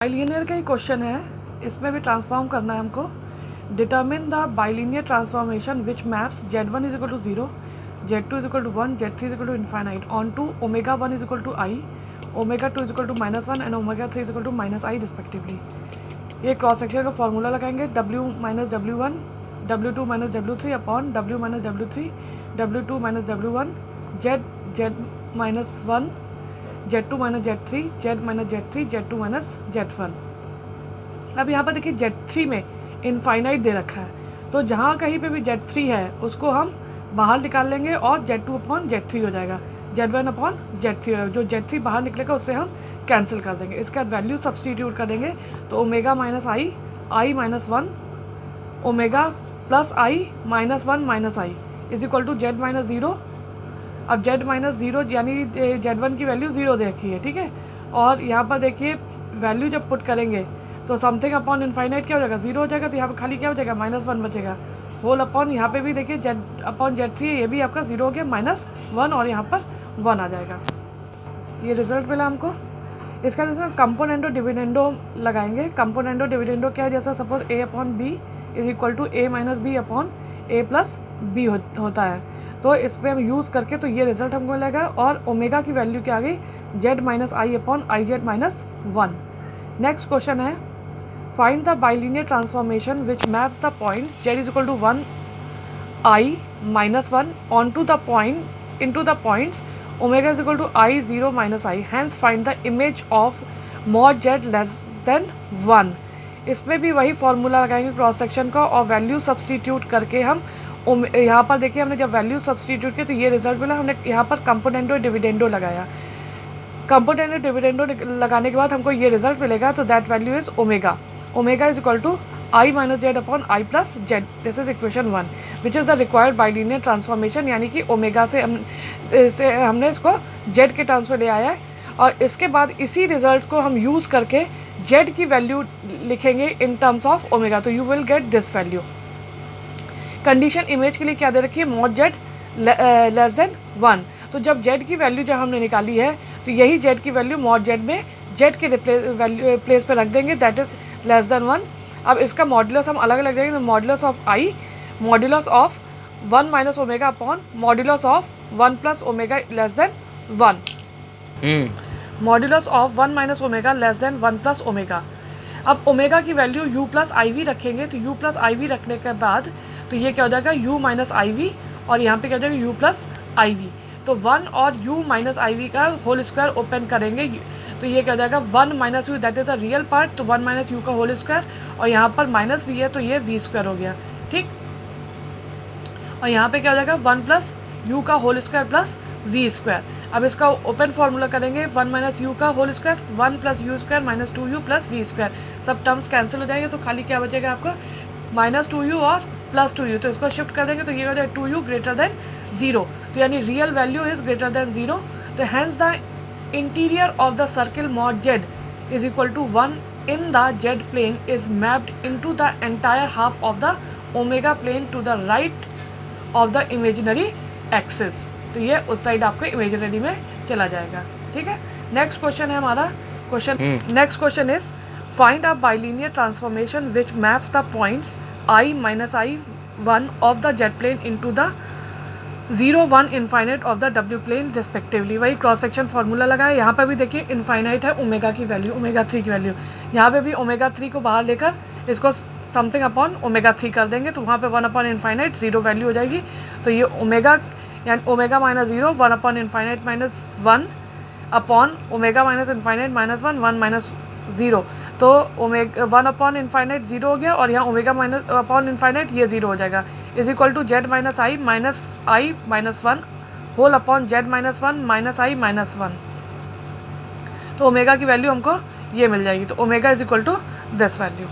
Bilinear का ही question है, इसमें भी ट्रांसफॉर्म करना है हमको। Determine the bilinear transformation which maps z1 is equal to 0, z2 is equal to 1, z3 is equal to infinite on to omega 1 is equal to i, omega 2 is equal to -1 and omega 3 is equal to -i respectively. ये cross section का formula लगाएंगे w minus w1 w2 minus w3 upon w minus w3 w2 minus w1 z minus 1 z2 minus z3 z minus z3 z2 minus z1। अब यहाँ पर देखिए z3 में infinite दे रखा है, तो जहाँ कहीं पे भी z3 है उसको हम बाहर निकाल लेंगे और z2 अपॉन z3 हो जाएगा, z1 अपॉन z3 जो z3 बाहर निकलेगा उससे हम कैंसिल कर देंगे। इसका वैल्यू सब्सटीट्यूट कर देंगे तो omega minus I minus 1 omega plus I minus 1 minus I is equal to z minus 0। अब z माइनस 0 यानी z1 की वैल्यू 0 दे रखी है, ठीक है। और यहाँ पर देखिए वैल्यू जब पुट करेंगे तो समथिंग अपॉन इनफाइनाइट क्या हो जाएगा, 0 हो जाएगा, तो यहाँ पर खाली क्या हो जाएगा -1 बचेगा। होल अपॉन यहाँ पे भी देखिए z अपॉन z3 ये भी आपका 0 हो गया -1 और यहाँ पर 1 आ जाएगा। ये रिजल्ट मिला हमको। इसका जैसे कंपोनेंडो डिविडेंडो लगाएंगे। कंपोनेंडो डिविडेंडो क्या है, जैसा suppose a upon B is equal to a minus B upon a plus B होता है, तो इस पर हम यूज़ करके तो ये रिजल्ट हमको मिलेगा। और ओमेगा की वैल्यू क्या आ गई, z minus I upon I Z minus 1। Next question है, find the bilinear transformation which maps the points z is equal to 1 i minus 1 on to the point in to the points omega is equal to i 0 minus I, hence find the image of mod z less than 1। इसमें भी वही formula लगाएंगे cross section का और value substitute करके हम यहाँ पर देखिए हमने जब वैल्यू सब्सटीट्यूट किया तो ये रिजल्ट मिला। हमने यहाँ पर कंपोनेंडो डिविडेंडो लगाया। कंपोनेंडो डिविडेंडो लगाने के बाद हमको ये रिजल्ट मिलेगा, तो that value is omega. Omega is equal to I minus Z upon I plus Z. This is equation 1 which is the required bilinear transformation, यानी कि ओमेगा से हमने इसको जेड के टर्म्स में ले आया है। और इसके बाद इसी रिजल्ट को हम यूज़ करके जेड की वैल्यू लिखेंगे इन टर्म्स ऑफ ओमेगा, तो you will get this value. Condition image के लिए क्या दे रखी है, मॉड जेड लेस देन 1। तो जब जेड की वैल्यू जब हमने निकाली है तो यही जेड की वैल्यू मॉड जेड में जेड के प्लेस पे रख देंगे, दैट इज लेस देन 1। अब इसका मॉड्यूलस हम अलग अलग देंगे, modulus of I modulus of 1 minus omega upon modulus of 1 plus omega less than 1। Modulus of 1 minus omega less than 1 plus omega. अब ओमेगा की value u plus I V रखेंगे, तो u प्लस आई वी रखने के बाद तो ये क्या हो जाएगा u माइनस आई वी, और यहाँ पे क्या हो जाएगा u प्लस आई वी। तो 1 और u माइनस आई वी का होल स्क्वायर ओपन करेंगे तो ये क्या हो जाएगा 1 minus you, that is a real part, तो 1 माइनस यू का होल स्क्वायर, और यहाँ पर माइनस वी है तो ये वी स्क्वायर हो गया, ठीक। और यहाँ पे क्या हो जाएगा 1 प्लस यू का whole square plus V square. अब इसका ओपन फार्मूला करेंगे 1 माइनस यू का whole square 1 plus U square minus 2u plus V square. सब टर्म्स कैंसिल हो जाएंगे तो खाली क्या बचेगा आपको -2u और प्लस 2u, तो इसको शिफ्ट कर देंगे तो ये हो जाएगा 2u ग्रेटर देन 0, तो यानी real value is greater than 0। तो hence the interior of the circle mod z is equal to 1 in the z plane is mapped into the entire half of the omega plane to the right of the imaginary axis. तो ये उस side आपको imaginary में चला जाएगा, ठीक है। Next question है हमारा next question is find a bilinear transformation which maps the points i minus i 1 of the z plane into the 0 1 infinite of the w plane respectively. वही क्रॉस सेक्शन फार्मूला लगाए। यहाँ पर भी देखिए infinite है omega की value, omega 3 की value. यहाँ पे भी ओमेगा 3 को बाहर लेकर इसको समथिंग अपॉन ओमेगा 3 कर देंगे, तो वहाँ पे 1 अपॉन इनफाइनाइट 0 वैल्यू हो जाएगी। तो ये ओमेगा यानी omega minus 0 1 upon infinite minus 1 upon omega minus infinite minus 1 1 minus 0, तो ओमेगा 1 अपॉन इनफाइनाइट 0 हो गया, और यहाँ ओमेगा माइनस अपॉन इनफाइनाइट ये 0 हो जाएगा, is equal to z minus I minus 1 whole upon z minus 1 minus I minus 1। तो omega की वैल्यू हमको ये मिल जाएगी, तो omega is equal to this value.